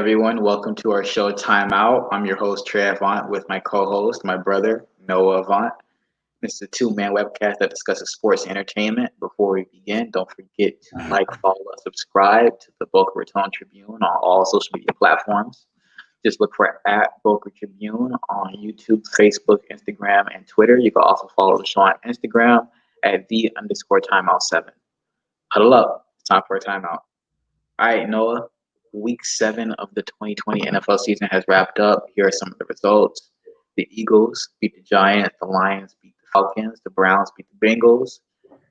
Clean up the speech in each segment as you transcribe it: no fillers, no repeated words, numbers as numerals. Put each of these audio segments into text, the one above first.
everyone. Welcome to our show, Timeout. I'm your host, Trey Avant, with my co-host, my brother, Noah Avant. This is a two-man webcast that discusses sports and entertainment. Before we begin, don't forget to like, follow, and subscribe to the Boca Raton Tribune on all social media platforms. Just look for at Boca Tribune on YouTube, Facebook, Instagram, and Twitter. You can also follow the show on Instagram at the_timeout7. Huddle up. It's time for a timeout. All right, Noah. Week 7 of the 2020 NFL season has wrapped up. Here are some of the results. The Eagles beat the Giants. The Lions beat the Falcons. The Browns beat the Bengals.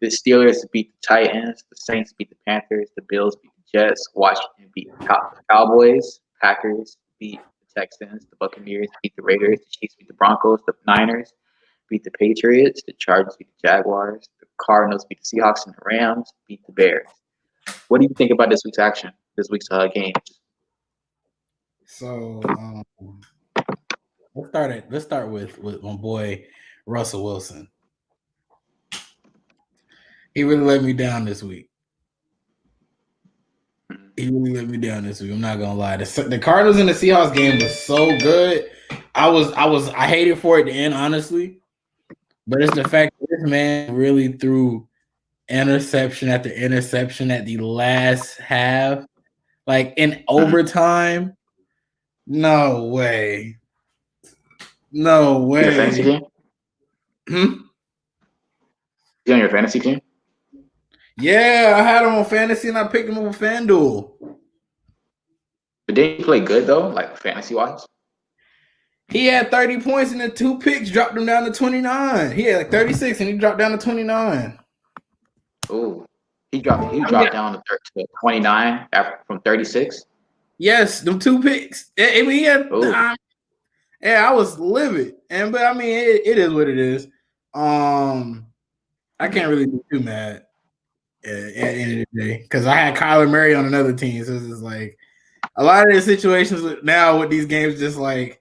The Steelers beat the Titans. The Saints beat the Panthers. The Bills beat the Jets. Washington beat the Cowboys. Packers beat the Texans. The Buccaneers beat the Raiders. The Chiefs beat the Broncos. The Niners beat the Patriots. The Chargers beat the Jaguars. The Cardinals beat the Seahawks. And the Rams beat the Bears. What do you think about this week's action? This week's games? So let's start with my boy Russell Wilson. He really let me down this week. I'm not gonna lie. The Cardinals and the Seahawks game was so good. I hated for it to end, honestly. But it's the fact that this man really threw interception after interception at the last half. Like in overtime. No way. No way. Your fantasy team? You on your fantasy team? Yeah, I had him on fantasy and I picked him up on FanDuel. But didn't he play good though, like fantasy wise? He had 30 points and the 2 picks dropped him down to 29. He had like 36 and he dropped down to 29. Oh, he dropped down to 29 from 36. Yes, them 2 picks. I mean, he had. I was livid, but I mean, it is what it is. I can't really be too mad at the end of the day because I had Kyler Murray on another team, so it's just like a lot of the situations now with these games, just like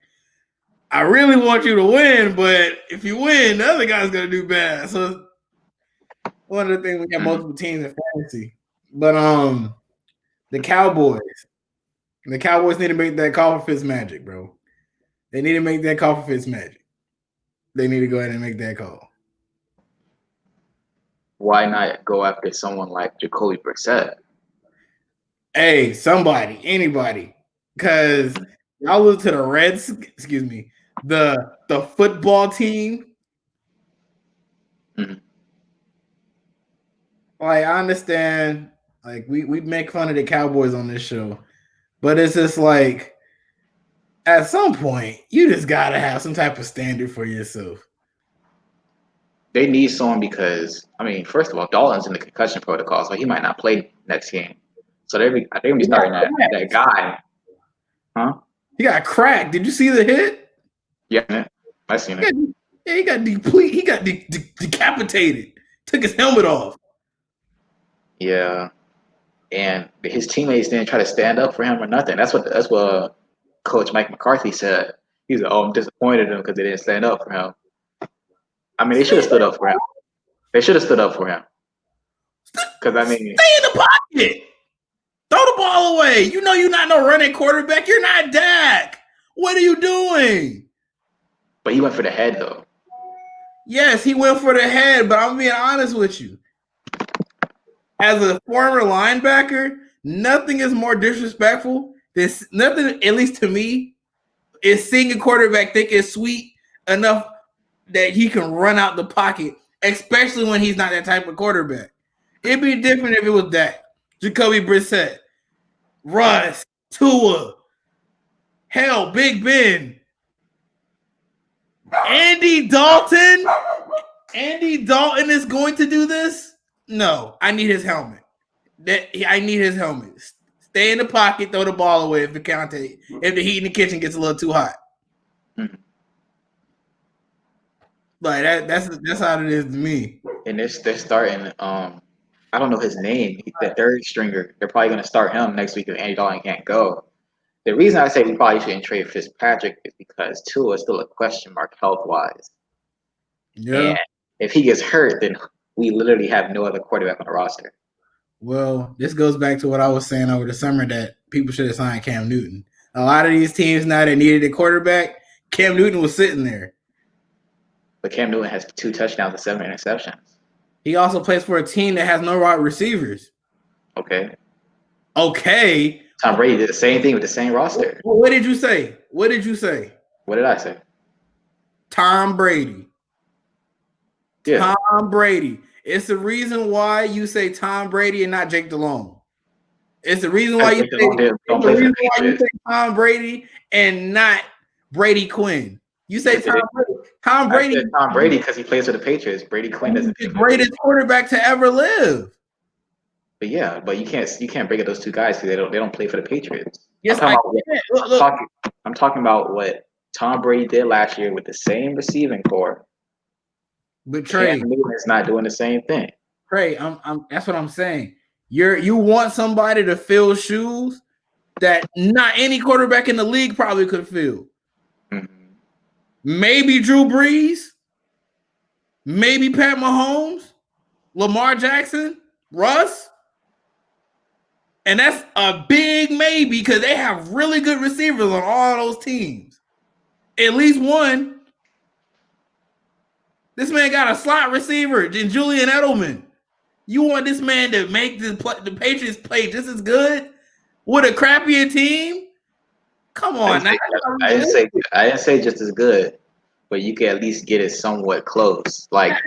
I really want you to win, but if you win, the other guy's gonna do bad. So one of the things we got multiple teams in fantasy, but the Cowboys need to make that call for Fitzmagic, bro. They need to make that call for Fitzmagic. They need to go ahead and make that call. Why not go after someone like Jacoby Brissett? Hey, somebody, anybody, because y'all lose to the football team. Mm-hmm. Like, I understand, like we make fun of the Cowboys on this show, but it's just like at some point you just gotta have some type of standard for yourself. They need someone because, I mean, first of all, Dalton's in the concussion protocol, so he might not play next game. So I think they'll be starting that guy. Huh? He got cracked. Did you see the hit? Yeah, I seen it. He got decapitated. Took his helmet off. Yeah, and his teammates didn't try to stand up for him or nothing. That's what Coach Mike McCarthy said. He's like, "Oh, I'm disappointed in them because they didn't stand up for him." I mean, they should have stood up for him. Because I mean, stay in the pocket. Throw the ball away. You know you're not no running quarterback. You're not Dak. What are you doing? But he went for the head, though. Yes, he went for the head, but I'm being honest with you. As a former linebacker, nothing is more disrespectful than nothing, at least to me, is seeing a quarterback think it's sweet enough that he can run out the pocket, especially when he's not that type of quarterback. It'd be different if it was Dak, Jacoby Brissett, Russ, Tua, hell, Big Ben, Andy Dalton. Andy Dalton is going to do this? No, I need his helmet. I need his helmet. Stay in the pocket, throw the ball away if the heat in the kitchen gets a little too hot. Mm-hmm. Like that's how it is to me. And they're starting. I don't know his name. The third stringer. They're probably going to start him next week if Andy Dalton can't go. The reason I say we probably shouldn't trade Fitzpatrick is because Tua is still a question mark health wise. Yeah. And if he gets hurt, then we literally have no other quarterback on the roster. Well, this goes back to what I was saying over the summer that people should have signed Cam Newton. A lot of these teams now that needed a quarterback, Cam Newton was sitting there. But Cam Newton has 2 touchdowns and 7 interceptions. He also plays for a team that has no wide receivers. Okay. Tom Brady did the same thing with the same roster. What did you say? What did I say? Tom Brady. Yeah. Tom Brady. It's the reason why you say Tom Brady and not Jake Delhomme. It's the reason why you say Tom Brady and not Brady Quinn. You say Tom Brady. I said Tom Brady because he plays for the Patriots. Brady Quinn doesn't. The greatest quarterback to ever live. But yeah, but you can't break up those two guys because they don't play for the Patriots. Yes, I'm talking about what Tom Brady did last year with the same receiving core. But Trey, Cam Newton is not doing the same thing. Trey, that's what I'm saying. You want somebody to fill shoes that not any quarterback in the league probably could fill. Mm-hmm. Maybe Drew Brees, maybe Pat Mahomes, Lamar Jackson, Russ. And that's a big maybe because they have really good receivers on all those teams. At least one. This man got a slot receiver in Julian Edelman. You want this man to make the Patriots play just as good with a crappier team? Come on. I didn't say just as good, but you can at least get it somewhat close. Like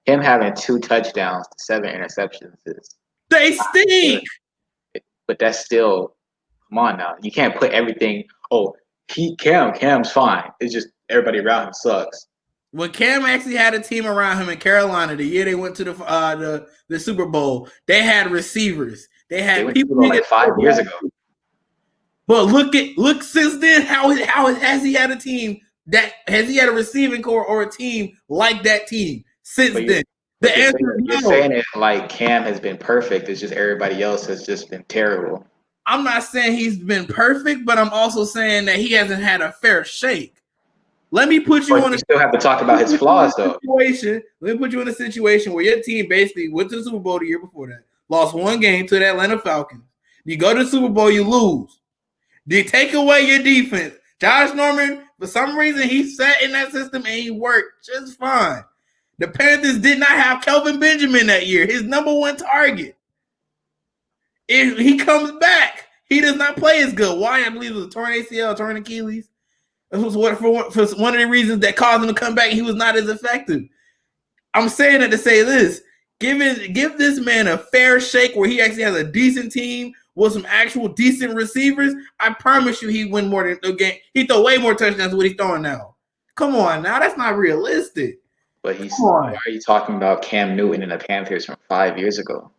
him having 2 touchdowns to 7 interceptions is. They stink. But that's still, come on now. You can't put everything. Oh, Cam's fine. It's just everybody around him sucks. When Cam actually had a team around him in Carolina, the year they went to the Super Bowl, they had receivers. They had people like 5 years ago. But look since then, how has he had a team that has he had a receiving core or a team like that team since then? The answer is no. You're saying it like Cam has been perfect. It's just everybody else has just been terrible. I'm not saying he's been perfect, but I'm also saying that he hasn't had a fair shake. Let me put you You still have to talk about his flaws, though. Let me put you in a situation where your team basically went to the Super Bowl the year before that, lost 1 game to the Atlanta Falcons. You go to the Super Bowl, you lose. They take away your defense. Josh Norman, for some reason, he sat in that system and he worked just fine. The Panthers did not have Kelvin Benjamin that year, his number 1 target. If he comes back, he does not play as good. Why? I believe it was a torn ACL, torn Achilles. This was for one of the reasons that caused him to come back. He was not as effective. I'm saying that to say this. Give this man a fair shake where he actually has a decent team with some actual decent receivers. I promise you he win more than the game. He throw way more touchdowns than what he's throwing now. Come on now. That's not realistic. But why are you talking about Cam Newton and the Panthers from 5 years ago?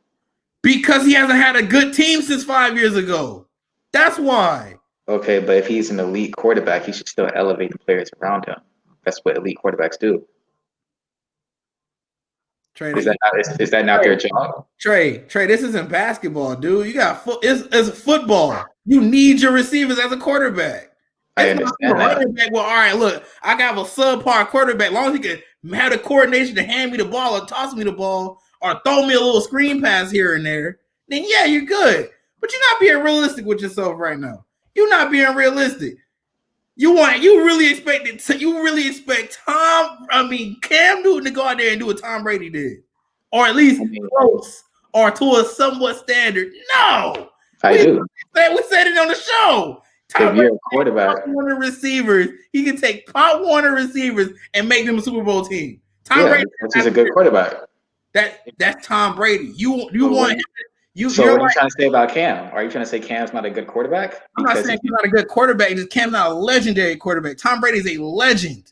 Because he hasn't had a good team since 5 years ago. That's why. Okay, but if he's an elite quarterback, he should still elevate the players around him. That's what elite quarterbacks do. Trey, is that not their job? Trey, this isn't basketball, dude. You got it's football. You need your receivers as a quarterback. I understand that. Running back, well, all right, look, I got a subpar quarterback. As long as he can have the coordination to hand me the ball or toss me the ball or throw me a little screen pass here and there, then yeah, you're good. But you're not being realistic with yourself right now. You're not being realistic. You really expect Cam Newton to go out there and do what Tom Brady did, or at least close, or to a somewhat standard. No, we said it on the show. Tom Brady, quarterback, Pop Warner receivers. He can take Pop Warner receivers and make them a Super Bowl team. Tom Brady, he's a good quarterback. That's Tom Brady. You want him. So what are you trying to say about Cam? Are you trying to say Cam's not a good quarterback? I'm not saying he's not a good quarterback. Just Cam's not a legendary quarterback. Tom Brady is a legend.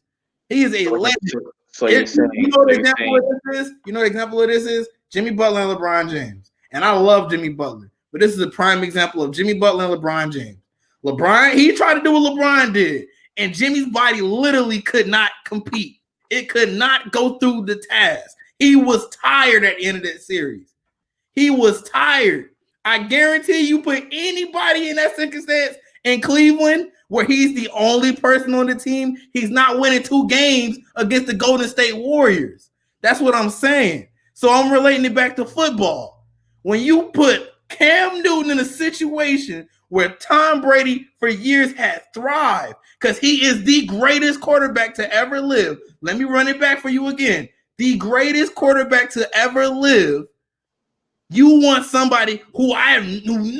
He is a legend. So you're saying, you know the example of this is? You know the example of this is? Jimmy Butler and LeBron James. And I love Jimmy Butler. But this is a prime example of Jimmy Butler and LeBron James. LeBron, he tried to do what LeBron did. And Jimmy's body literally could not compete. It could not go through the task. He was tired at the end of that series. He was tired. I guarantee you put anybody in that circumstance in Cleveland where he's the only person on the team, he's not winning 2 games against the Golden State Warriors. That's what I'm saying. So I'm relating it back to football. When you put Cam Newton in a situation where Tom Brady for years had thrived because he is the greatest quarterback to ever live. Let me run it back for you again. The greatest quarterback to ever live. You want somebody who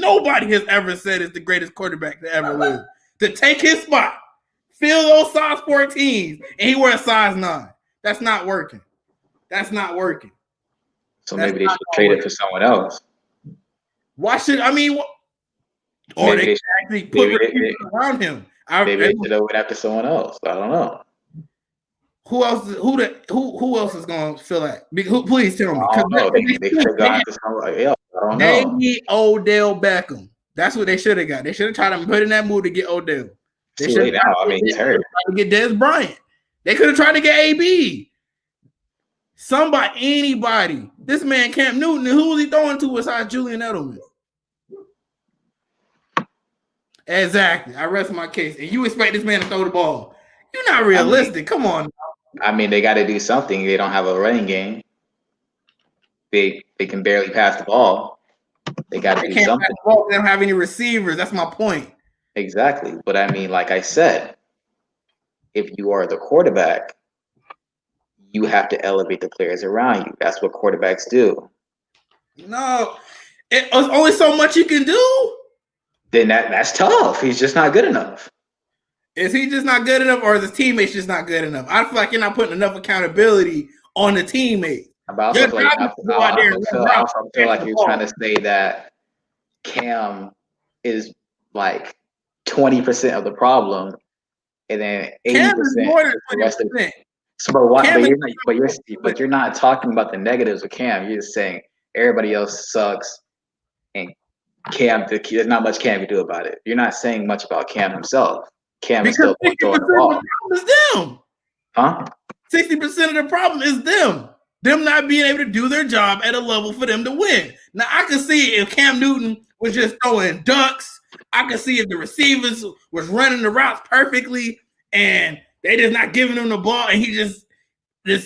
nobody has ever said is the greatest quarterback to ever live to take his spot, fill those size 14s, and he wears size 9. That's not working. That's not working. So maybe they should trade it for someone else. Why should or maybe they should actually put receivers around him? Maybe they should have went after someone else. I don't know. Who else? Who else is going to fill that? Please tell me. I don't know. They could have gone to somebody else. I don't know. They need Odell Beckham. That's what they should have got. They should have tried to put in that move to get Odell. They should have tried he's hurt. To get Dez Bryant. They could have tried to get AB. Somebody, anybody. This man Cam Newton, and who was he throwing to besides Julian Edelman? Exactly. I rest my case. And you expect this man to throw the ball. You're not realistic. Come on. I mean, they got to do something. They don't have a running game. They can barely pass the ball. They got to do something. Pass the ball. They don't have any receivers. That's my point. Exactly. But I mean, like I said, if you are the quarterback, you have to elevate the players around you. That's what quarterbacks do. No. It's only so much you can do. Then that's tough. He's just not good enough. Is he just not good enough, or is his teammates just not good enough? I feel like you're not putting enough accountability on the teammate. I also feel like you're trying to say that Cam is like 20% of the problem, and then 80% is the rest of it. But you're not talking about the negatives of Cam. You're just saying everybody else sucks, and Cam, there's not much Cam can do about it. You're not saying much about Cam himself. Cam is still throwing the ball. Is them. Huh? 60% of the problem is them. Them not being able to do their job at a level for them to win. Now, I can see if Cam Newton was just throwing ducks. I can see if the receivers was running the routes perfectly and they just not giving him the ball and he just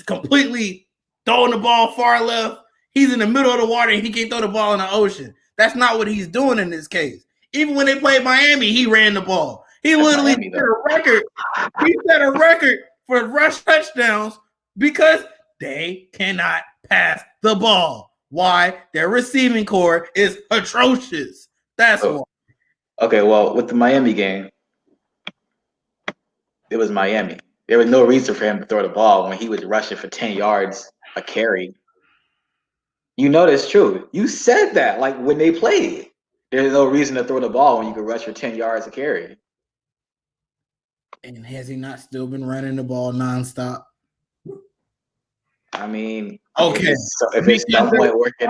completely throwing the ball far left. He's in the middle of the water and he can't throw the ball in the ocean. That's not what he's doing in this case. Even when they played Miami, he ran the ball. He literally set a record. He set a record for rush touchdowns because they cannot pass the ball. Why? Their receiving core is atrocious. That's why. Okay, well, with the Miami game, it was Miami. There was no reason for him to throw the ball when he was rushing for 10 yards a carry. You know that's true. You said that, like, when they played. There's no reason to throw the ball when you can rush for 10 yards a carry. And has he not still been running the ball nonstop? I mean, okay. If it's somewhat working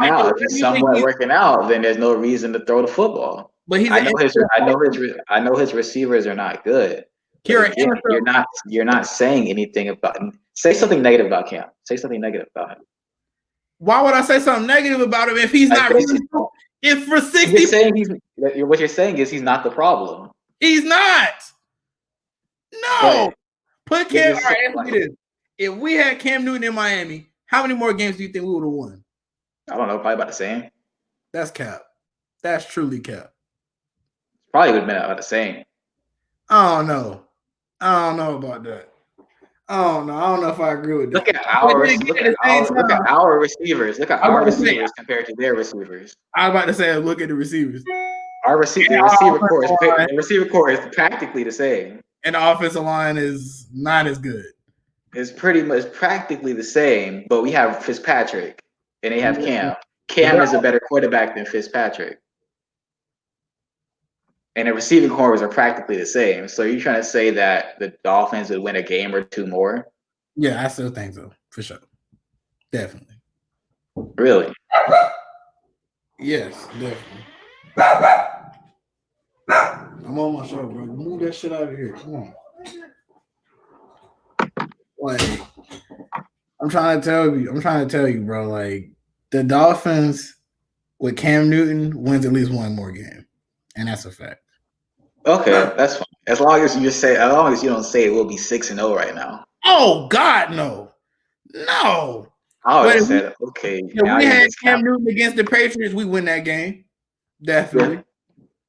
out, then there's no reason to throw the football. But I know his receivers are not good. You're not saying anything about him. Say something negative about Cam. Say something negative about him. Why would I say something negative about him if he's not really? If for 60, what you're saying is he's not the problem. He's not. No. Put Cam. All right, let's do this. If we had Cam Newton in Miami, how many more games do you think we would have won? I don't know. Probably about the same. That's cap. That's truly cap. Probably would have been about the same. I don't know about that. I don't know if I agree with that. Look at our receivers. Look at our receivers compared to their receivers. I was about to say, look at the receivers. Our receiver core is practically the same. And the offensive line is not as good. It's pretty much practically the same, but we have Fitzpatrick and they have Cam. Cam is a better quarterback than Fitzpatrick. And the receiving cores are practically the same. So you're trying to say that the Dolphins would win a game or two more? Yeah, I still think so, for sure. Definitely. Really? Yes, definitely. I'm on my show, bro. Move that shit out of here. Come on. Like, I'm trying to tell you, bro. Like, the Dolphins with Cam Newton wins at least one more game, and that's a fact. Okay, that's fine. As long as you don't say it will be 6-0 right now. Oh God, no. I would have said okay. If we had Cam Newton against the Patriots, we win that game. Definitely. Yeah,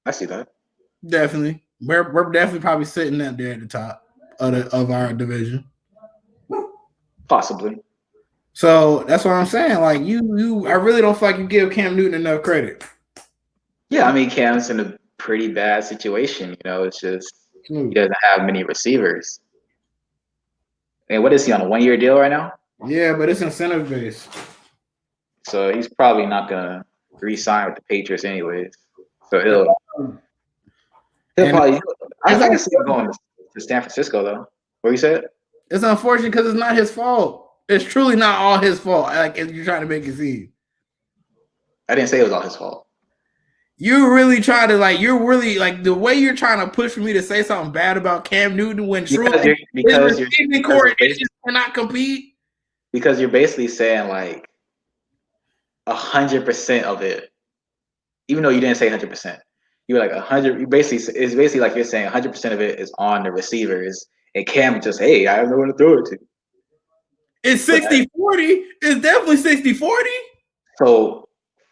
I see that. Definitely. We're definitely probably sitting up there at the top of our division. Possibly. So that's what I'm saying. Like I really don't feel like you give Cam Newton enough credit. Yeah, I mean Cam's in a pretty bad situation. It's just he doesn't have many receivers. And what is he on, a 1-year deal right now? Yeah, but it's incentive based. So he's probably not gonna re-sign with the Patriots anyways. So he'll probably. I can see him going to San Francisco though. What you said? It's unfortunate because it's not his fault. It's truly not all his fault. Like if you're trying to make it seem. I didn't say it was all his fault. You really try to you're really the way you're trying to push for me to say something bad about Cam Newton when truly his receiving core cannot compete. Because you're basically saying 100% of it, even though you didn't say 100%. You were like 100. It's basically like you're saying 100% of it is on the receivers, and Cam just, hey, I have no one to throw it to. It's 60-40. It's definitely 60-40. So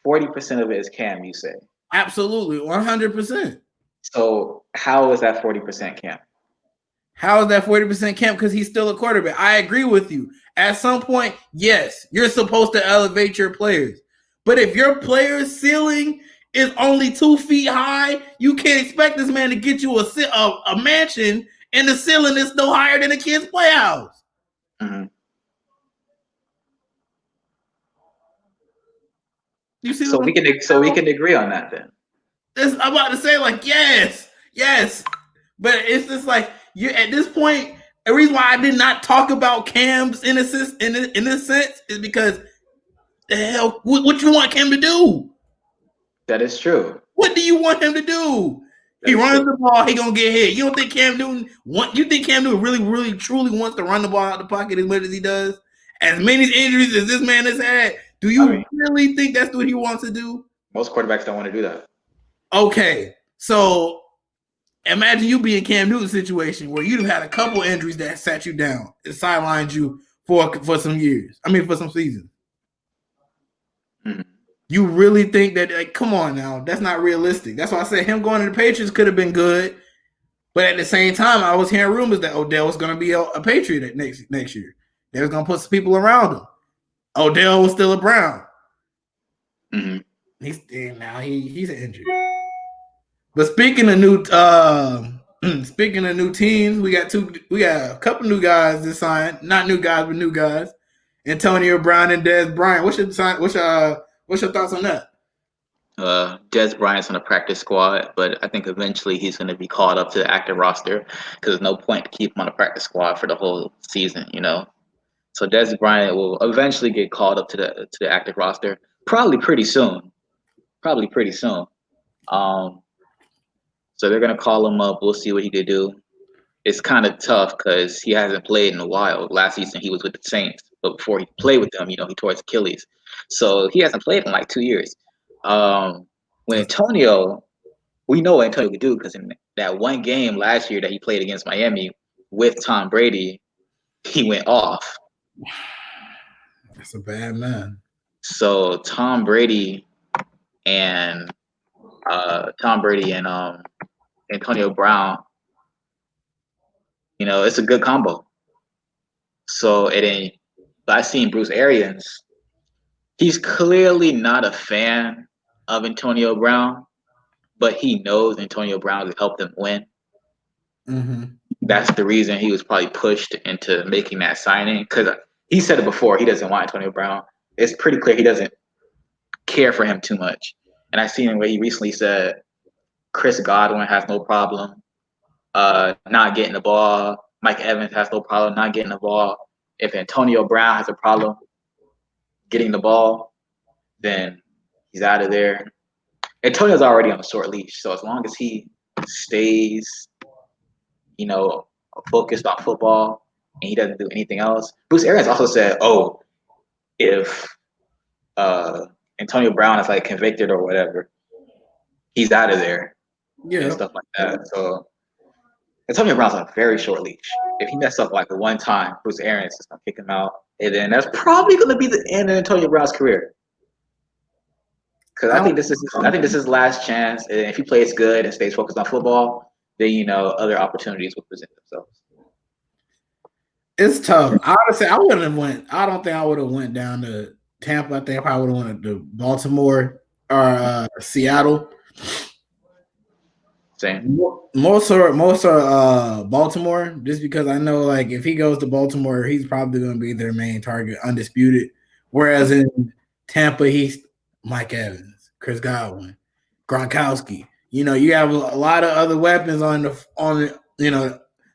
40% of it is Cam, you say? Absolutely, 100%. So how is that 40% Cam? How is that 40% Cam? Because he's still a quarterback. I agree with you. At some point, yes, you're supposed to elevate your players. But if your player's ceiling is only 2 feet high, you can't expect this man to get you a mansion and the ceiling is no higher than a kid's playhouse. Mm-hmm. You see? So we can agree on that then. I'm about to say yes, but it's just you at this point. The reason why I did not talk about Cam's innocence in this sense is because the hell, what you want Cam to do? That is true. What do you want him to do? He runs the ball, he gonna get hit. You don't think Cam Newton you think Cam Newton really, really, truly wants to run the ball out of the pocket as much as he does? As many injuries as this man has had, do you really think that's what he wants to do? Most quarterbacks don't want to do that. Okay, so imagine you be in Cam Newton's situation where you've had a couple injuries that sat you down and sidelined you for some years. I mean, for some seasons. Mm-hmm. You really think that, come on now, that's not realistic. That's why I said him going to the Patriots could have been good. But at the same time, I was hearing rumors that Odell was going to be a Patriot next year. They was going to put some people around him. Odell was still a Brown. Mm-hmm. He's injured. But speaking of new teams, we got a couple new guys that signed. Not new guys, but new guys. Antonio Brown and Dez Bryant. What's your thoughts on that? Dez Bryant's on the practice squad, but I think eventually he's going to be called up to the active roster because there's no point to keep him on the practice squad for the whole season, So Dez Bryant will eventually get called up to the active roster, probably pretty soon. So they're going to call him up. We'll see what he could do. It's kind of tough because he hasn't played in a while. Last season he was with the Saints, but before he played with them, he tore his Achilles. So he hasn't played in 2 years. When Antonio, we know what Antonio could do because in that one game last year that he played against Miami with Tom Brady, he went off. That's a bad man. So Tom Brady and Antonio Brown, it's a good combo. So I've seen Bruce Arians. He's clearly not a fan of Antonio Brown, but he knows Antonio Brown has helped them win. Mm-hmm. That's the reason he was probably pushed into making that signing because he said it before. He doesn't want Antonio Brown. It's pretty clear he doesn't care for him too much. And I seen where he recently said Chris Godwin has no problem not getting the ball. Mike Evans has no problem not getting the ball. If Antonio Brown has a problem getting the ball, then he's out of there. Antonio's already on a short leash, so as long as he stays, focused on football and he doesn't do anything else. Bruce Arians also said, if Antonio Brown is convicted or whatever, he's out of there. Yeah. And stuff like that. So Antonio Brown's on a very short leash. If he messes up one time, Bruce Arians is gonna kick him out. And then that's probably gonna be the end of Antonio Brown's career. Because I think this is his last chance. And if he plays good and stays focused on football, then other opportunities will present themselves. It's tough. Honestly, I wouldn't have went. I don't think I would have went down to Tampa. I think I probably would have went to Baltimore or Seattle. Same. Most are Baltimore, just because I know like if he goes to Baltimore, he's probably going to be their main target, undisputed. Whereas in Tampa, he's Mike Evans, Chris Godwin, Gronkowski. You have a lot of other weapons on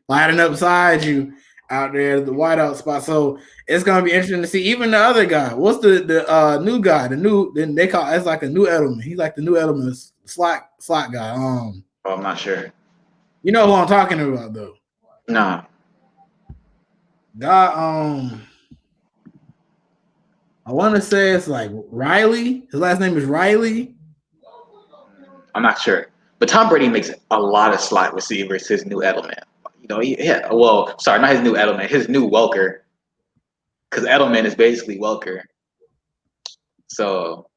lining up beside you out there at the wideout spot. So it's going to be interesting to see even the other guy. What's the new guy? Then they call it's like a new Edelman. He's like the new Edelman slot guy. I'm not sure. You know who I'm talking about though. No. God, I want to say it's like Riley. His last name is Riley. I'm not sure. But Tom Brady makes a lot of slot receivers his new Edelman. Not his new Edelman, his new Welker. Because Edelman is basically Welker. So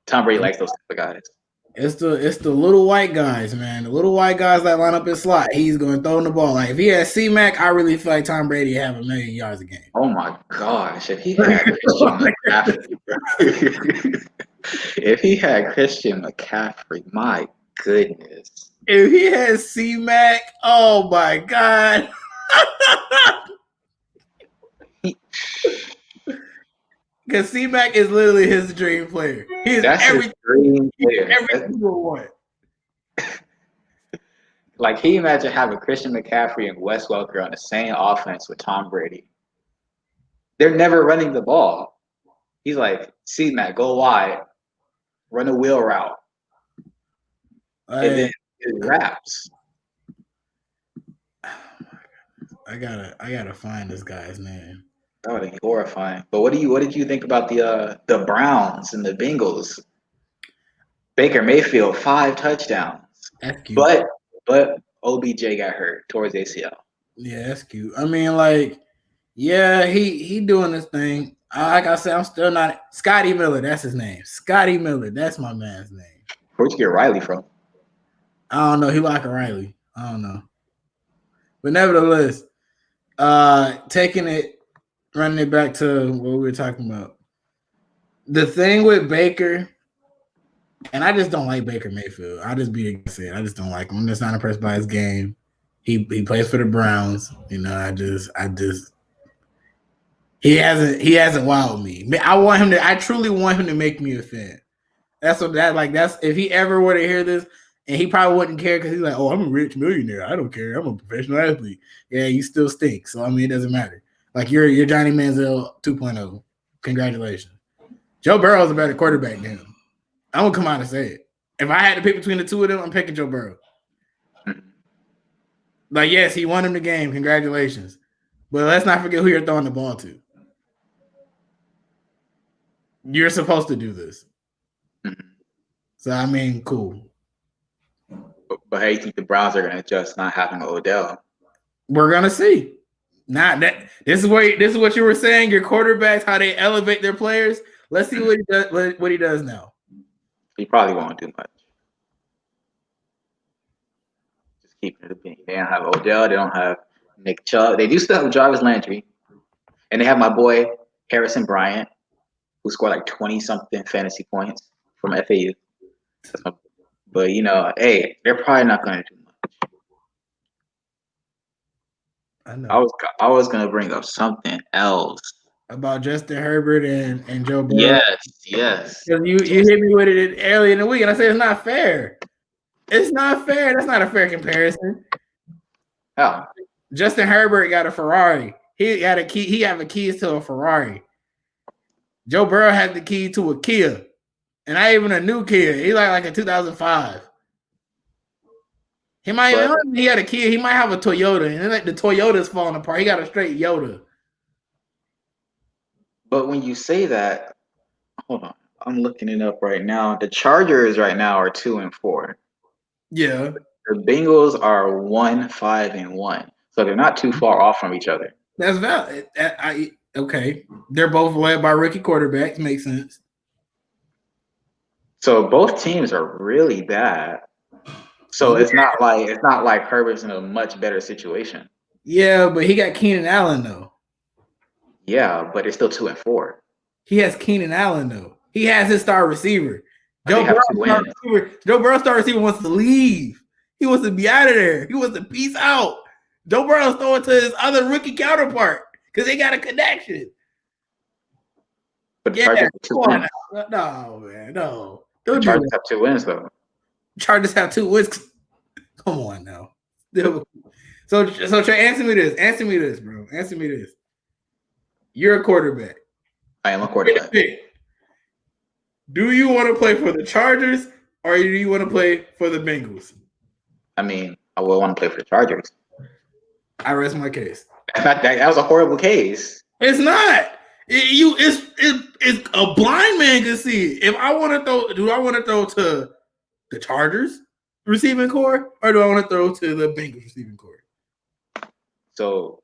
Tom Brady likes those type of guys. It's the little white guys, man. The little white guys that line up in slot. He's going to throw in the ball. Like if he had C-Mac, I really feel like Tom Brady would have 1 million yards a game. Oh my gosh! If he had Christian McCaffrey, my goodness. If he had C-Mac, oh my god. Because C-Mac is literally his dream player. That's his dream player. Every single one. Like, can you imagine having Christian McCaffrey and Wes Welker on the same offense with Tom Brady? They're never running the ball. He's like, C-Mac, go wide, run a wheel route, and then it wraps. I gotta find this guy's name. That would be horrifying. But what did you think about the Browns and the Bengals? Baker Mayfield, 5 touchdowns. That's cute. But OBJ got hurt towards ACL. Yeah, that's cute. I mean, like, yeah, he doing this thing. Like I said, I'm still not Scotty Miller. That's his name. Scotty Miller. That's my man's name. Where'd you get Riley from? I don't know. He like a Riley. I don't know. But nevertheless, running it back to what we were talking about. The thing with Baker, and I just don't like Baker Mayfield. I just don't like him. I'm just not impressed by his game. He plays for the Browns. He hasn't wowed me. I truly want him to make me a fan. That's if he ever were to hear this, and he probably wouldn't care because he's like, oh, I'm a rich millionaire. I don't care. I'm a professional athlete. Yeah, you still stink. So I mean, it doesn't matter. Like you're Johnny Manziel 2.0. Congratulations. Joe Burrow is a better quarterback than him. I'm gonna come out and say it. If I had to pick between the two of them, I'm picking Joe Burrow. Like, yes, he won him the game. Congratulations. But let's not forget who you're throwing the ball to. You're supposed to do this. So I mean, cool. But how do you think the Browns are gonna adjust not having Odell? We're gonna see. This is what you were saying. Your quarterbacks, how they elevate their players. Let's see what he does. What he does now. He probably won't do much. Just keeping it a beat. They don't have Odell. They don't have Nick Chubb. They do still have Jarvis Landry, and they have my boy Harrison Bryant, who scored like 20-something fantasy points from FAU. But hey, they're probably not going to do much. I know. I was going to bring up something else about Justin Herbert and Joe Burrow. Yes. You hit me with it early in the week, and I said it's not fair. It's not fair. That's not a fair comparison. Oh. Justin Herbert got a Ferrari. He had a key. He had the keys to a Ferrari. Joe Burrow had the key to a Kia, and not even a new Kia. He like a 2005. He had a Kia. He might have a Toyota, and then like the Toyota's falling apart. He got a straight Yoda. But when you say that, hold on, I'm looking it up right now. The Chargers right now are 2-4. Yeah. The Bengals are 1-5-1. So they're not too far off from each other. That's valid. Okay. They're both led by rookie quarterbacks. Makes sense. So both teams are really bad. So Yeah. it's not like Herbert's in a much better situation. Yeah, but he got Keenan Allen though. Yeah, but it's still 2-4. He has Keenan Allen though. He has his star receiver. But they have 2 wins. Joe Burrow's star receiver wants to leave. He wants to be out of there. He wants to peace out. Joe Burrow's throwing to his other rookie counterpart because they got a connection. But the Chargers have 2 wins. No, man, no. The Chargers have 2 wins though. Chargers have 2 wins. Come on now. So Trey, answer me this, bro. Answer me this. You're a quarterback. I am a quarterback. Do you want to play for the Chargers or do you want to play for the Bengals? I mean, I will want to play for the Chargers. I rest my case. That was a horrible case. It's not. It's a blind man can see. If I want to throw, do I want to throw to the Chargers receiving core or do I want to throw to the Bengals receiving core? So,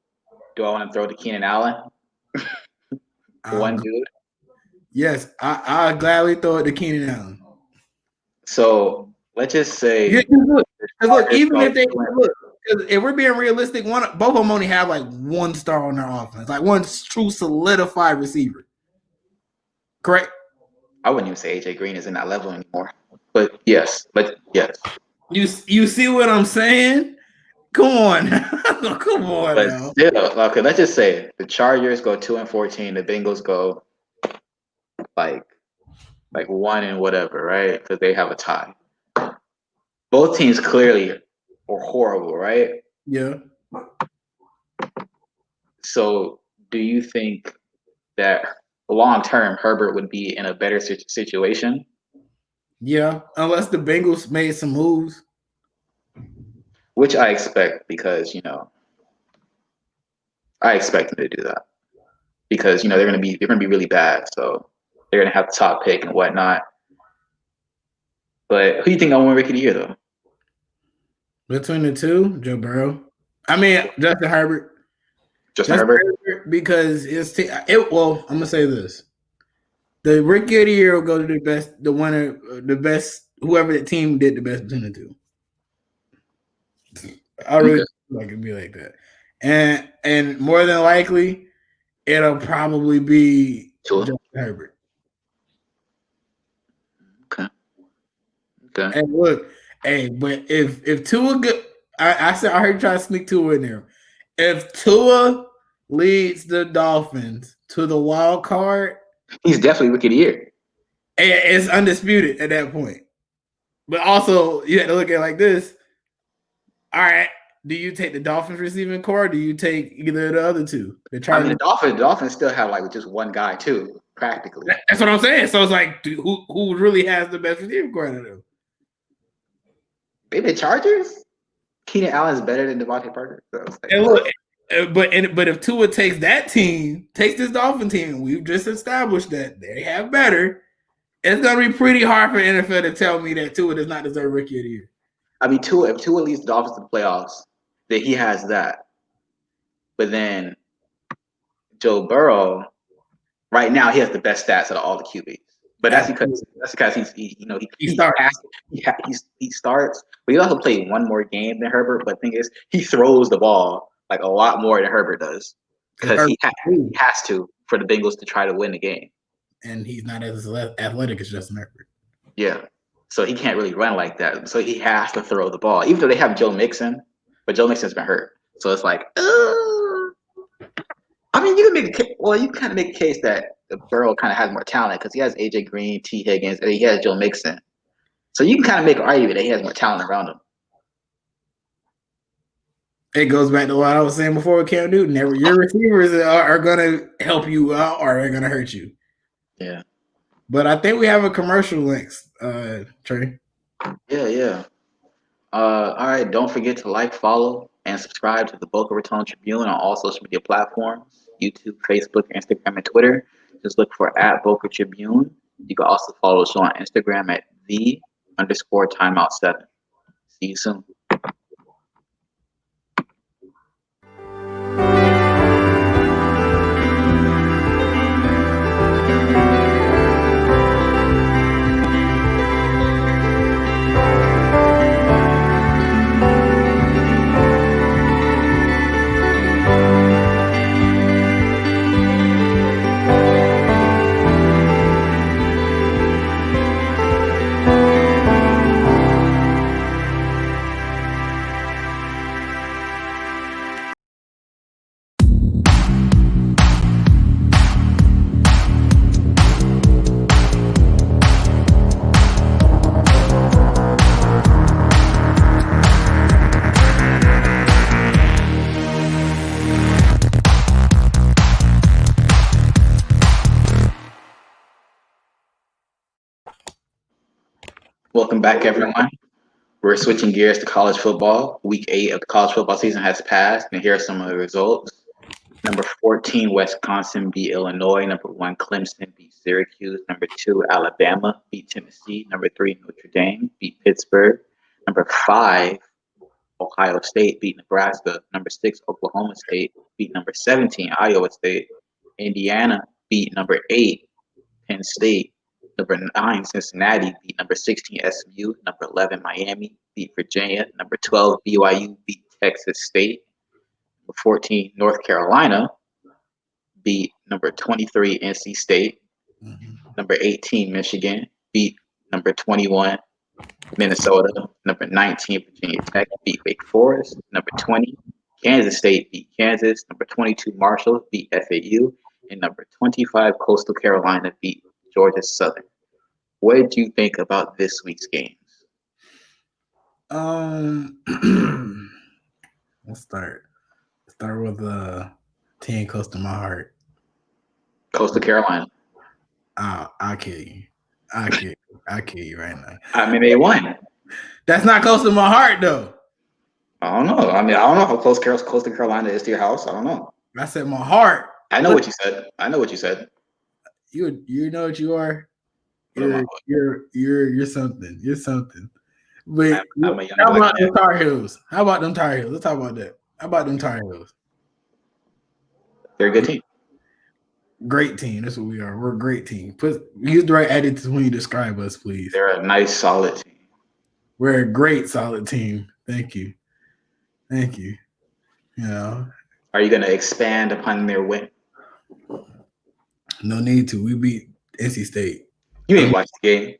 do I want to throw to Keenan Allen? One dude? Yes, I gladly throw it to Keenan Allen. So, let's just say look, even if they look, if we're being realistic, both of them only have like one star on their offense, like one true solidified receiver. Correct? I wouldn't even say AJ Green is in that level anymore. But yes. You see what I'm saying? Come on. Come on. But now. Still, okay, let's just say the Chargers go 2-14, the Bengals go like 1 and whatever, right? Because they have a tie. Both teams clearly are horrible, right? Yeah. So do you think that long term Herbert would be in a better situation? Yeah, unless the Bengals made some moves. Which I expect because, I expect them to do that. Because, they're gonna be really bad. So they're gonna have the top pick and whatnot. But who do you think will win Rookie of the Year though? Between the two, Joe Burrow. I mean Justin Herbert. Justin Herbert? Because well, I'm gonna say this. The Rookie of the Year will go to the winner, the best, whoever the team did the best between the two. I really like it'd be like that. And more than likely, it'll probably be Justin Herbert. Okay. And look, but if Tua I heard you try to sneak Tua in there. If Tua leads the Dolphins to the wild card, he's definitely Rookie of the Year. It's undisputed at that point. But also, you have to look at it like this. All right, do you take the Dolphins receiving core? Or do you take either of the other two? The Dolphins still have like just one guy too, practically. That's what I'm saying. So it's like, who really has the best receiving core out of them? Maybe the Chargers. Keenan Allen is better than Devontae Parker. So and look, but if Tua takes this Dolphin team, we've just established that they have better. It's gonna be pretty hard for NFL to tell me that Tua does not deserve Rookie of the Year. I mean, if Tua leads the Dolphins to the playoffs, then he has that. But then Joe Burrow, right now, he has the best stats out of all the QBs. But that's because he starts, but he also played one more game than Herbert. But the thing is, he throws the ball like a lot more than Herbert does because he has to for the Bengals to try to win the game. And he's not as athletic as Justin Herbert. Yeah. So he can't really run like that. So he has to throw the ball, even though they have Joe Mixon, but Joe Mixon's been hurt. So it's like, I mean, you can kind of make a case that Burrow kind of has more talent because he has AJ Green, T. Higgins, and he has Joe Mixon. So you can kind of make an argument that he has more talent around him. It goes back to what I was saying before with Cam Newton. Your receivers are going to help you out or they're going to hurt you. Yeah. But I think we have a commercial links, Trey. Yeah. All right. Don't forget to like, follow, and subscribe to the Boca Raton Tribune on all social media platforms, YouTube, Facebook, Instagram, and Twitter. Just look for @Boca Tribune. You can also follow us on Instagram at @the_timeout7. See you soon. Welcome back, everyone. We're switching gears to college football. Week 8 of the college football season has passed, and here are some of the results. Number 14, Wisconsin beat Illinois. Number 1, Clemson beat Syracuse. Number 2, Alabama beat Tennessee. Number 3, Notre Dame beat Pittsburgh. Number 5, Ohio State beat Nebraska. Number 6, Oklahoma State beat number 17, Iowa State. Indiana beat number 8, Penn State. Number 9, Cincinnati beat number 16, SMU. Number 11, Miami beat Virginia. Number 12, BYU beat Texas State. Number 14, North Carolina beat number 23, NC State. Number 18, Michigan beat number 21, Minnesota. Number 19, Virginia Tech beat Wake Forest. Number 20, Kansas State beat Kansas. Number 22, Marshall beat FAU. And number 25, Coastal Carolina beat Georgia Southern. What did you think about this week's games? Let's start with the team close to my heart. Coastal Carolina. I'll kill you. I'll kill you right now. I mean, they won. That's not close to my heart, though. I don't know. I mean, I don't know how close Coastal Carolina is to your house. I don't know. I said my heart. I know what you said. I know what you said. You know what you are. You're something. You're something. But I'm a young how black about man. them Tar Heels? How about them Tar Heels? Let's talk about that. How about them Tar Heels? They're a good team. Great team. That's what we are. We're a great team. Use the right adjectives when you describe us, please. They're a nice, solid team. We're a great, solid team. Thank you. You know, Are you going to expand upon their win? no need to. We beat NC State. You ain't watched the game.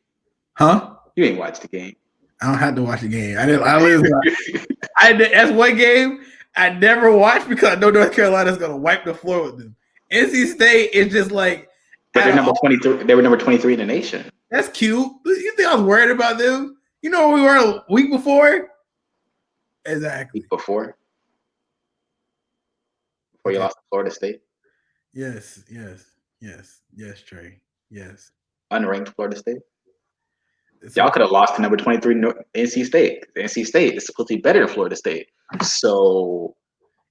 Huh? You ain't watched the game. I don't have to watch the game. That's one game I never watched because I know North Carolina's gonna wipe the floor with them. NC State is just like, but they're number 23. They were number 23 in the nation. That's cute. You think I was worried about them? You know where we were a week before? Exactly. Week before you lost to Florida State. Yes, Trey. Yes. Unranked Florida State. Y'all could have lost to number 23 NC State. NC State is supposed to be better than Florida State. So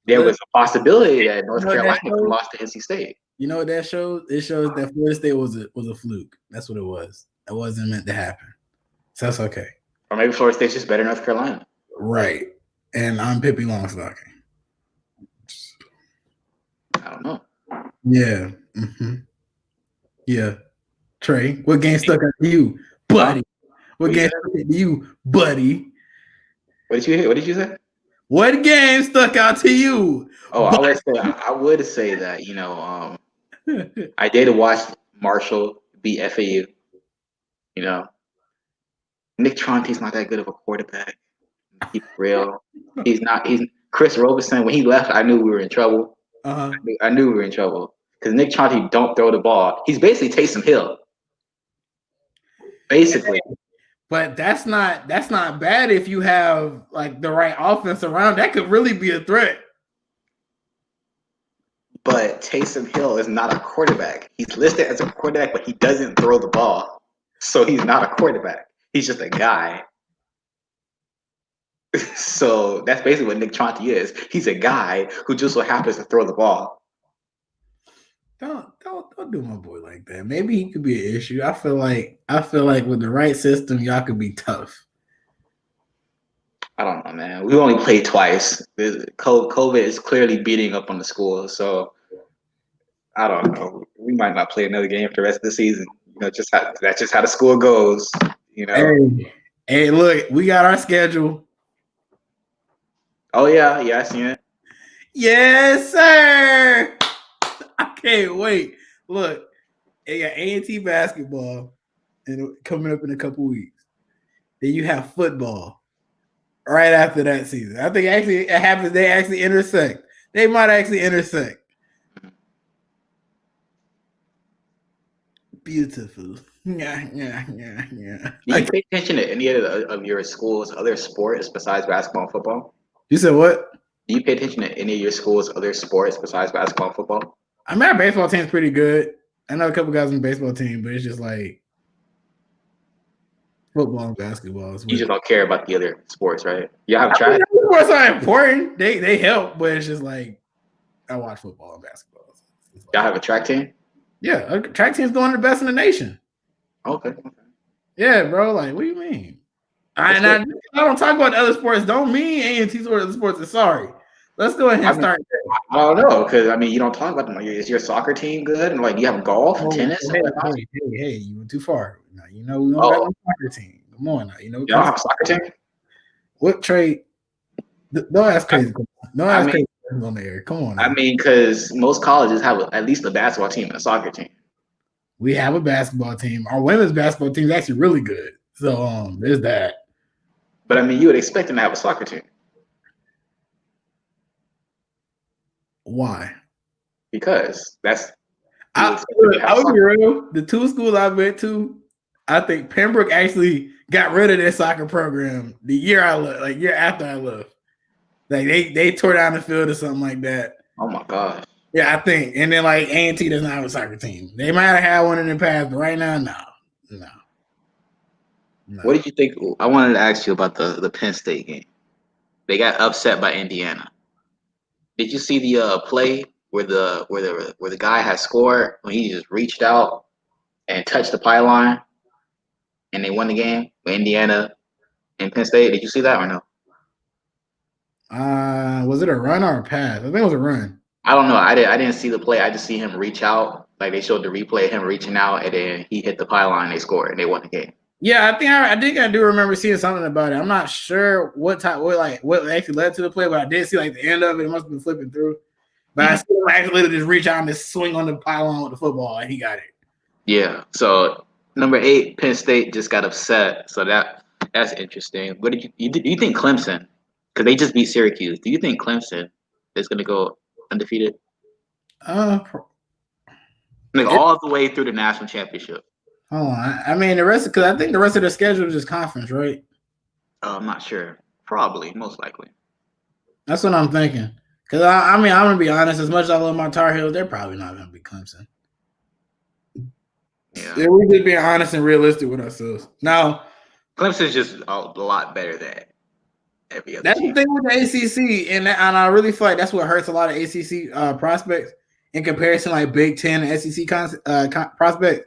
there was a possibility that North Carolina could have lost to NC State. You know what that shows? It shows that Florida State was a fluke. That's what it was. It wasn't meant to happen. So that's okay. Or maybe Florida State's just better than North Carolina. Right. And I'm Pippi Longstocking. I don't know. Yeah. Mm-hmm. Yeah. Trey, what game stuck out to you, buddy? What game stuck out to you, buddy? What did you say? What game stuck out to you? Oh, I would say that, I did watch Marshall beat FAU. Nick Tronte's not that good of a quarterback. Keep it real. He's Chris Robeson, when he left, I knew we were in trouble. Uh-huh. I knew we were in trouble. Because Nick Tronte don't throw the ball. He's basically Taysom Hill. Basically. But that's not bad if you have like the right offense around. That could really be a threat. But Taysom Hill is not a quarterback. He's listed as a quarterback, but he doesn't throw the ball. So he's not a quarterback. He's just a guy. So that's basically what Nick Tronte is. He's a guy who just so happens to throw the ball. Don't do my boy like that. Maybe he could be an issue. I feel like with the right system, y'all could be tough. I don't know, man. We only played twice. COVID is clearly beating up on the school, so I don't know. We might not play another game for the rest of the season. That's just how the school goes. Hey, look, we got our schedule. Oh yeah, I seen it. Yes, sir. I can't wait. Look, they got A&T basketball and coming up in a couple weeks. Then you have football right after that season. I think actually it happens. They actually intersect. They might actually intersect. Beautiful. Yeah. Do you pay attention to any of your school's other sports besides basketball and football? You said what? Do you pay attention to any of your school's other sports besides basketball and football? I mean, our baseball team's pretty good. I know a couple guys on the baseball team, but it's just like Football and basketball is You what. just don't care about the other sports, right? You have I track. mean, sports are important. They help, but it's just like I watch football and basketball. It's Y'all like, have a track team. yeah, track team's going to the best in the nation. Okay. Yeah, bro. Like, what do you mean? I don't talk about other sports. Don't mean A&T or other sports. Sorry. Let's go ahead and start. I don't know because I mean you don't talk about them. Like, is your soccer team good? And like you have golf and tennis and whatnot. Hey, you went too far. Now, you know we don't got Oh, no soccer team. Come on now. You know y'all have a soccer team. what trade? Don't ask crazy. Don't I ask mean, crazy on the air. Come on now. I mean, because most colleges have at least a basketball team and a soccer team. We have a basketball team. Our women's basketball team is actually really good. So there's that. But I mean, you would expect them to have a soccer team. Why? Because that's I would be real. The two schools I went to, I think Pembroke actually got rid of their soccer program the year I left, like year after I left. Like they tore down the field or something like that. Oh my gosh. Yeah, I think. And then like A&T doesn't have a soccer team. They might have had one in the past, but right now, no. What did you think? I wanted to ask you about the Penn State game. They got upset by Indiana. Did you see the play where the guy had scored when he just reached out and touched the pylon and they won the game with Indiana and Penn State? Did you see that or no? Was it a run or a pass? I think it was a run. I don't know. I didn't see the play. I just see him reach out. Like they showed the replay of him reaching out and then he hit the pylon and they scored and they won the game. Yeah, I think I do remember seeing something about it. I'm not sure what actually led to the play, but I did see like the end of it. It must have been flipping through. But I still actually just reach out and just swing on the pylon with the football, and he got it. Yeah. So number 8, Penn State just got upset. So that's interesting. What did you think Clemson? Because they just beat Syracuse. Do you think Clemson is going to go undefeated? Like all the way through the national championship. Hold on. I mean because I think the rest of the schedule is just conference, right? I'm not sure. Probably, most likely. That's what I'm thinking. Because I mean, I'm gonna be honest. As much as I love my Tar Heels, they're probably not gonna be Clemson. Yeah, we're just being honest and realistic with ourselves. Now, Clemson's just a lot better than every other. That's team. The thing with the ACC, and I really feel like that's what hurts a lot of ACC prospects in comparison, like Big Ten and SEC prospects.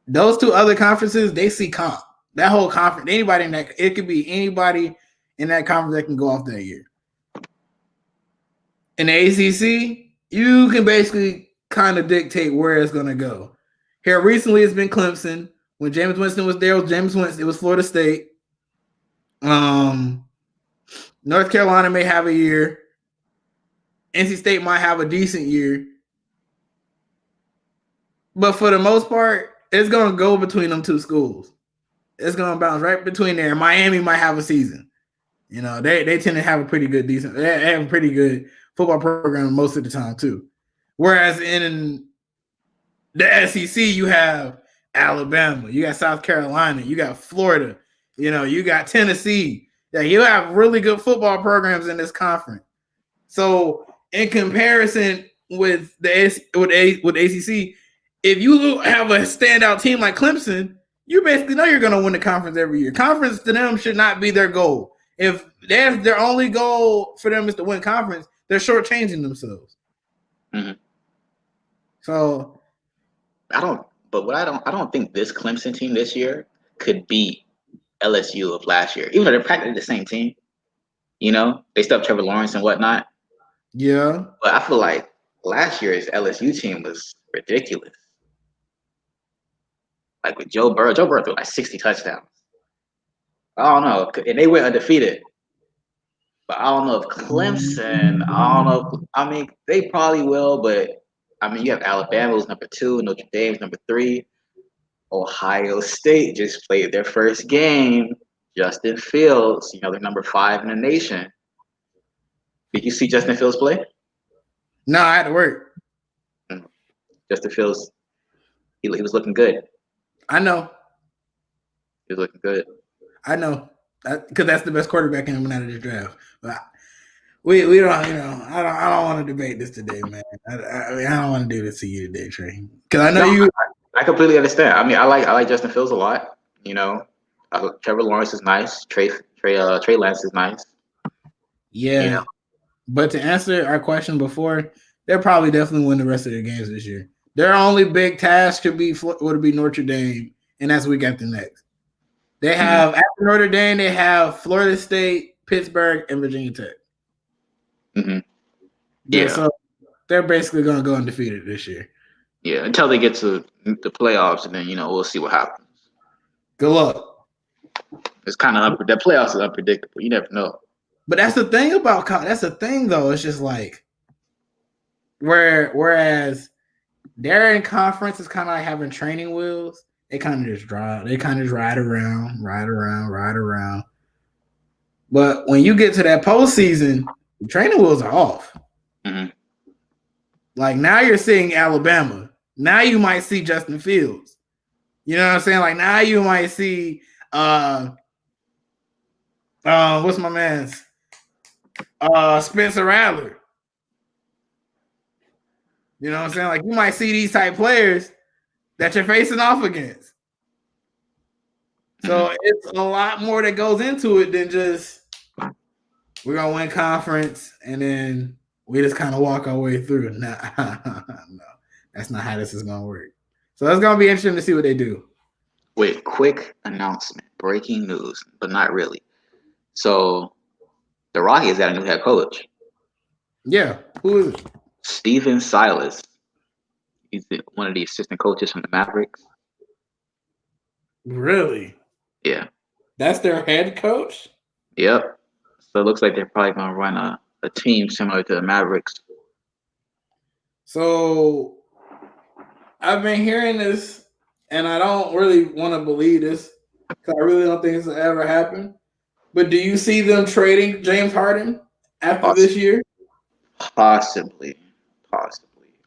Those two other conferences, they see comp. That whole conference, anybody in that, it could be anybody in that conference that can go off that year. In the ACC, you can basically kind of dictate where it's going to go. Here recently, it's been Clemson. When Jameis Winston was there, it was Florida State. North Carolina may have a year. NC State might have a decent year. But for the most part, it's going to go between them two schools. It's going to bounce right between there. Miami might have a season. You know, they tend to have a pretty good, they have a pretty good football program most of the time too. Whereas in the SEC, you have Alabama, you got South Carolina, you got Florida, you know, you got Tennessee. Yeah, you have really good football programs in this conference. So in comparison with with ACC, if you have a standout team like Clemson, you basically know you're going to win the conference every year. Conference to them should not be their goal. If their only goal for them is to win conference, they're shortchanging themselves. Mm-hmm. So I don't think this Clemson team this year could beat LSU of last year, even though they're practically the same team. You know, they still have Trevor Lawrence and whatnot. Yeah, but I feel like last year's LSU team was ridiculous. Like with Joe Burrow threw like 60 touchdowns. I don't know, and they went undefeated. But I don't know if Clemson. I mean, they probably will, but I mean, you have Alabama who's number 2, Notre Dame's number 3. Ohio State just played their first game. Justin Fields, you know, they're number 5 in the nation. Did you see Justin Fields play? No, I had to work. Justin Fields, he was looking good. I know. He was looking good. I know. Because that's the best quarterback coming out of this draft. But we don't, you know, I don't want to debate this today, man. I mean, I don't want to do this to you today, Trey. Because I know you. I completely understand. I mean, I like Justin Fields a lot, you know. Trevor Lawrence is nice. Trey Lance is nice. Yeah. You know? But to answer our question before, they'll probably definitely win the rest of their games this year. Their only big task would be Notre Dame, and that's week after next. They have after Notre Dame, they have Florida State, Pittsburgh, and Virginia Tech. Mm-hmm. Yeah. So they're basically going to go undefeated this year. Yeah, until they get to the playoffs, and then we'll see what happens. Good luck. It's kind of the playoffs is unpredictable. You never know. But that's the thing about that's the thing though. It's just like whereas they're in conference is kind of like having training wheels. They kind of just drive. They kind of just ride around. But when you get to that postseason, the training wheels are off. Mm-hmm. Like now you're seeing Alabama. Now you might see Justin Fields. You know what I'm saying? Like now you might see what's my man's Spencer Rattler. You know what I'm saying? Like you might see these type players that you're facing off against. So it's a lot more that goes into it than just we're gonna win conference and then we just kind of walk our way through. No, that's not how this is gonna work. So it's gonna be interesting to see what they do. Wait, quick announcement, breaking news, but not really. So the Rockies got a new head coach. Yeah, who is it? Steven Silas. He's one of the assistant coaches from the Mavericks. Really? Yeah. That's their head coach? Yep. So it looks like they're probably going to run a team similar to the Mavericks. So I've been hearing this, and I don't really want to believe this because I really don't think this will ever happen. But do you see them trading James Harden after this year? Possibly.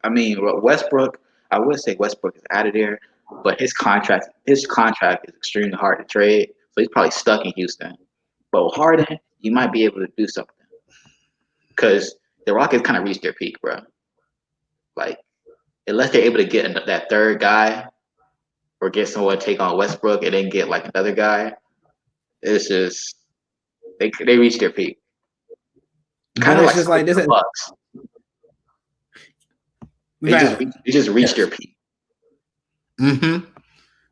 I mean, Westbrook, I would say Westbrook is out of there, but his contract is extremely hard to trade, so he's probably stuck in Houston. But with Harden, you might be able to do something because the Rockets kind of reached their peak, bro. Like, unless they're able to get that third guy or get someone to take on Westbrook and then get like another guy, it's just they reached their peak. Kind of like just like this the Bucks. They just reached their peak. Mm-hmm.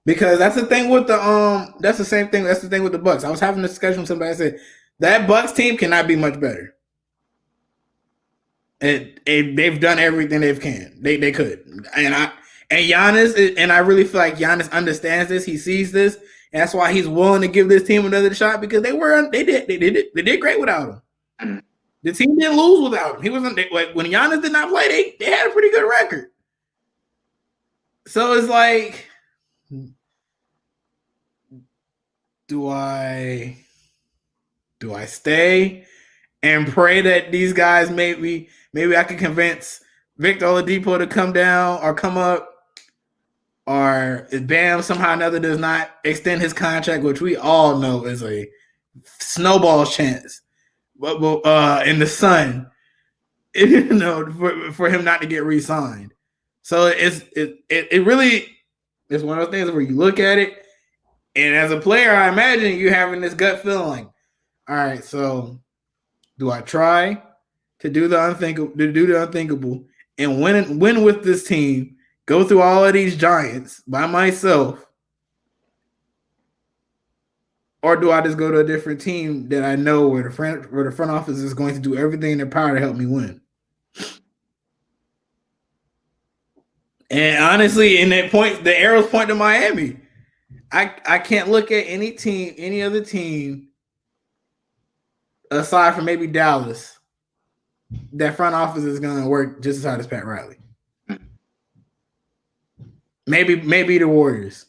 Because that's the thing with the that's the same thing. That's the thing with the Bucks. I was having a discussion with somebody. I said that Bucks team cannot be much better. And they've done everything they can. They could. And Giannis, and I really feel like Giannis understands this. He sees this, and that's why he's willing to give this team another shot because they did great without him. Mm-hmm. The team didn't lose without him. He wasn't when Giannis did not play. They had a pretty good record. So it's like, do I stay and pray that these guys maybe I can convince Victor Oladipo to come down or come up, or if Bam somehow or another does not extend his contract, which we all know is a snowball chance, but in the sun, for him not to get re-signed. So it really is one of those things where you look at it, and as a player, I imagine you having this gut feeling like, all right, so do I try to do the unthinkable, and win with this team, go through all of these giants by myself, or do I just go to a different team that I know where the front office is going to do everything in their power to help me win? And honestly, in that point, the arrows point to Miami. I can't look at any other team aside from maybe Dallas, that front office is going to work just as hard as Pat Riley. Maybe the Warriors.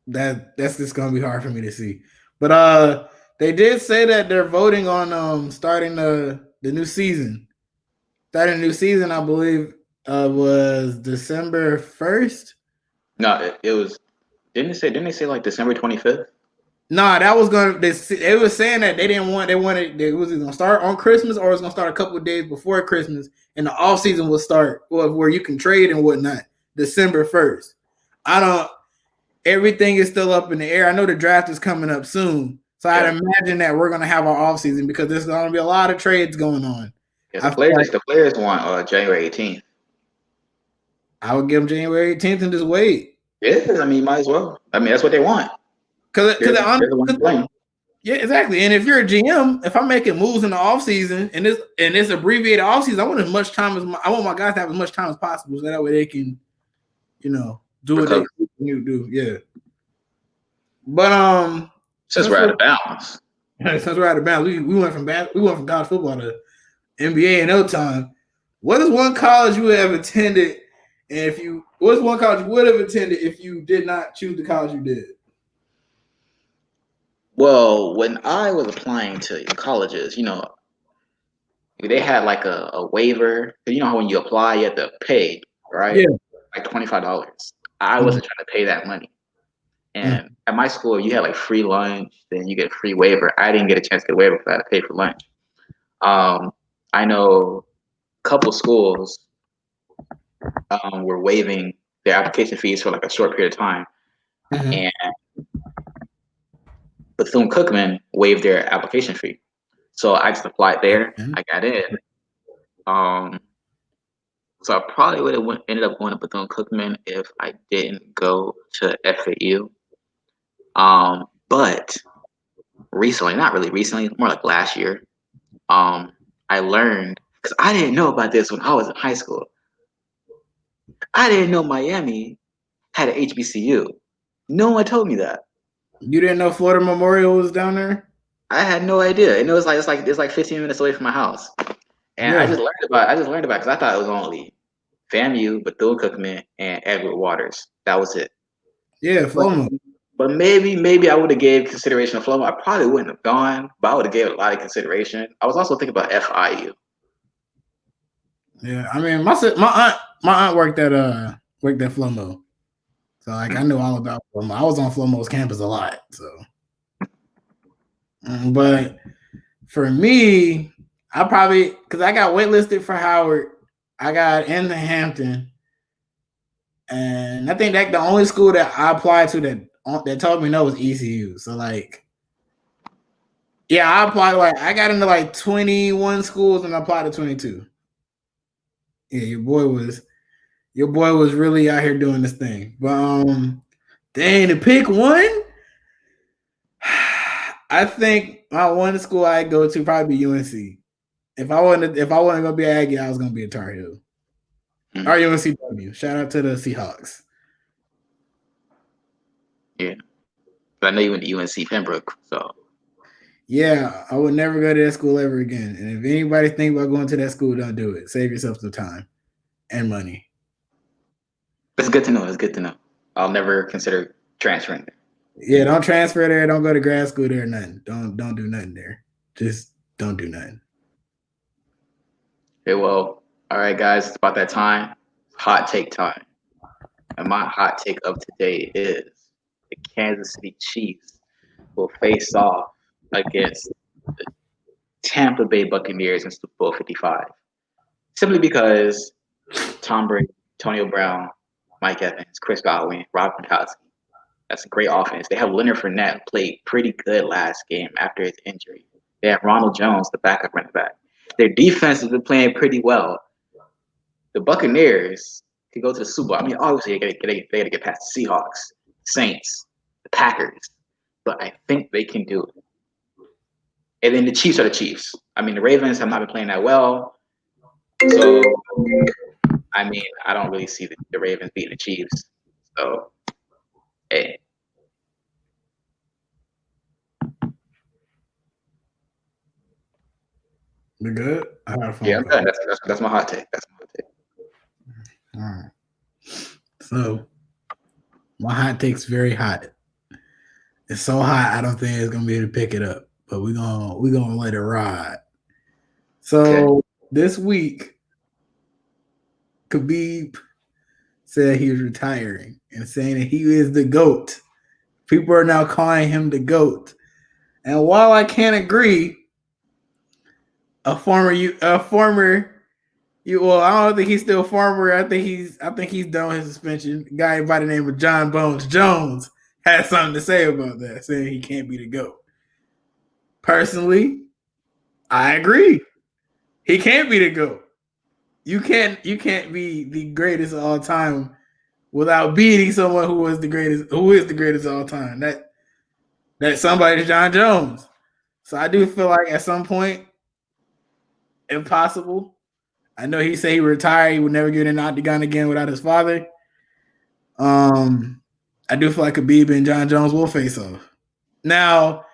That's just going to be hard for me to see. But they did say that they're voting on starting the new season. Starting a new season, I believe, was December 1st. No, it was. Didn't they say like December 25th? Nah, that was gonna. They were saying that they wanted. It was gonna start on Christmas or it's gonna start a couple of days before Christmas, and the off season will start where you can trade and whatnot. December 1st. I don't. everything is still up in the air. I know the draft is coming up soon, so I'd imagine that we're going to have our offseason because there's going to be a lot of trades going on. Yeah, the players want January 18th. I would give them January 18th and just wait. Yeah, I mean, might as well. I mean, that's what they want. Yeah, exactly. And if you're a GM, if I'm making moves in the offseason and this abbreviated offseason, I want as much time I want my guys to have as much time as possible, so that way they can, do what they need to do. Yeah. But since we're out of bounds. Since we're out of bounds, we went from college football to NBA in no time. What is one college you would have attended, and what's one college you would have attended if you did not choose the college you did? Well, when I was applying to colleges, they had like a waiver. You know how when you apply, you have to pay, right? Yeah. Like $25. I wasn't trying to pay that money. And at my school, you had like free lunch, then you get a free waiver. I didn't get a chance to get a waiver because I had to pay for lunch. I know a couple schools were waiving their application fees for like a short period of time. And Bethune-Cookman waived their application fee. So I just applied there. I got in. So I probably would have ended up going to Bethune-Cookman if I didn't go to FAU. But recently, not really recently, more like last year, I learned, because I didn't know about this when I was in high school. I didn't know Miami had an HBCU. No one told me that. You didn't know Florida Memorial was down there? I had no idea, and it's like 15 minutes away from my house. And I just learned about it because I thought it was only FAMU, Bethune-Cookman, and Edward Waters. That was it. Yeah, FLOMO. But maybe I would have gave consideration of FLOMO. I probably wouldn't have gone, but I would have gave it a lot of consideration. I was also thinking about FIU. Yeah, I mean, my aunt worked at FLOMO, so like I know all about FLOMO. I was on FLOMO's campus a lot, so. But for me, because I got waitlisted for Howard, I got in the Hampton, and I think that the only school that I applied to that told me no was ECU. So like, yeah, I applied I got into like 21 schools and I applied to 22. Yeah, your boy was really out here doing this thing. But dang, to pick one, I think my one school I'd go to probably be UNC. If I wasn't gonna be an Aggie, I was gonna be a Tar Heel. Or UNCW. Shout out to the Seahawks. Yeah. But I know you went to UNC Pembroke, so. Yeah, I would never go to that school ever again. And if anybody think about going to that school, don't do it. Save yourself some time and money. It's good to know. I'll never consider transferring there. Yeah, don't transfer there. Don't go to grad school there. Nothing. Don't do nothing there. Just don't do nothing. Okay, well, all right, guys. It's about that time. Hot take time. And my hot take of today is the Kansas City Chiefs will face off against the Tampa Bay Buccaneers in Super Bowl 55. Simply because Tom Brady, Antonio Brown, Mike Evans, Chris Godwin, Rob Gronkowski. That's a great offense. They have Leonard Fournette, who played pretty good last game after his injury. They have Ronald Jones, the backup running back. Their defense has been playing pretty well. The Buccaneers could go to the Super Bowl. I mean, obviously, they got to get past the Seahawks, Saints, the Packers. But I think they can do it. And then the Chiefs are the Chiefs. I mean, the Ravens have not been playing that well. So, I mean, I don't really see the Ravens beating the Chiefs. So, hey. We good? I got a phone call. I'm good. That's my hot take. All right. So, my hot take's very hot. It's so hot, I don't think it's gonna be able to pick it up. But we're gonna let it ride. So This week, Khabib said he was retiring and saying that he is the GOAT. People are now calling him the GOAT. And while I can't agree, I don't think he's still a former. I think he's done with his suspension. A guy by the name of John Bones Jones has something to say about that, saying he can't be the GOAT. Personally, I agree. He can't be the GOAT. You can't be the greatest of all time without beating someone who is the greatest of all time. That somebody's John Jones. So I do feel like at some point, if possible, I know he said he retired, he would never get an octagon again without his father. I do feel like Khabib and John Jones will face off. Now,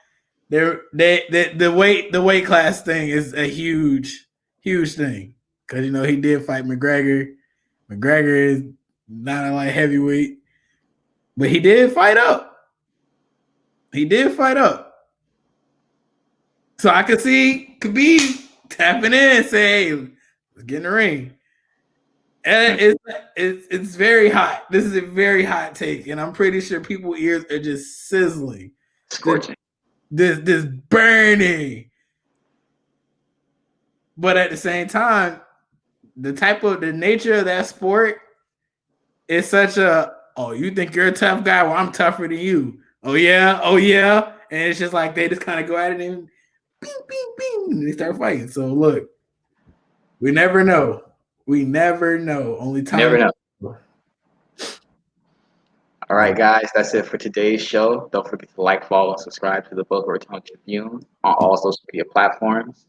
the weight class thing is a huge thing because he did fight McGregor. McGregor is not a light heavyweight, but he did fight up. So I could see Khabib tapping in and saying, let's get in the ring. And it's very hot. This is a very hot take, and I'm pretty sure people's ears are just sizzling. Scorching. This burning. But at the same time, the nature of that sport is such a, oh, you think you're a tough guy? Well, I'm tougher than you. Oh yeah. And it's just like they just kind of go at it and bing, bing, bing, and they start fighting. So look, we never know. Only time. Never know. All right, guys, that's it for today's show. Don't forget to like, follow, and subscribe to the Boca Raton Tribune on all social media platforms: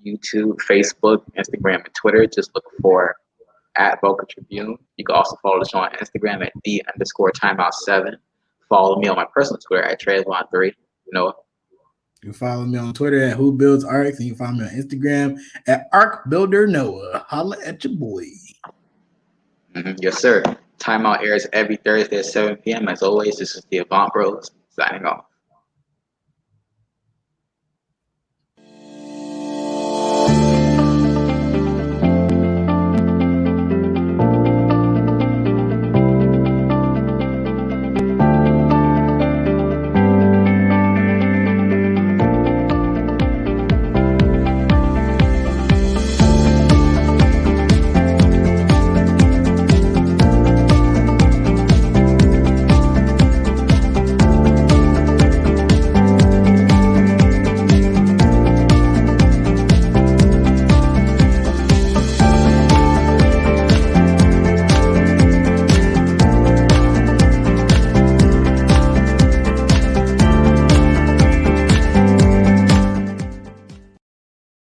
YouTube, Facebook, Instagram, and Twitter. Just look for @Boca Tribune. You can also follow the show on Instagram at @the_timeout7. Follow me on my personal Twitter at Trayvon3. Noah. You can follow me on Twitter at Who Builds Arcs, and you can follow me on Instagram at ArcBuilderNoah. Holla at your boy. Yes, sir. Timeout airs every Thursday at 7 p.m. As always, this is the Avant Bros signing off.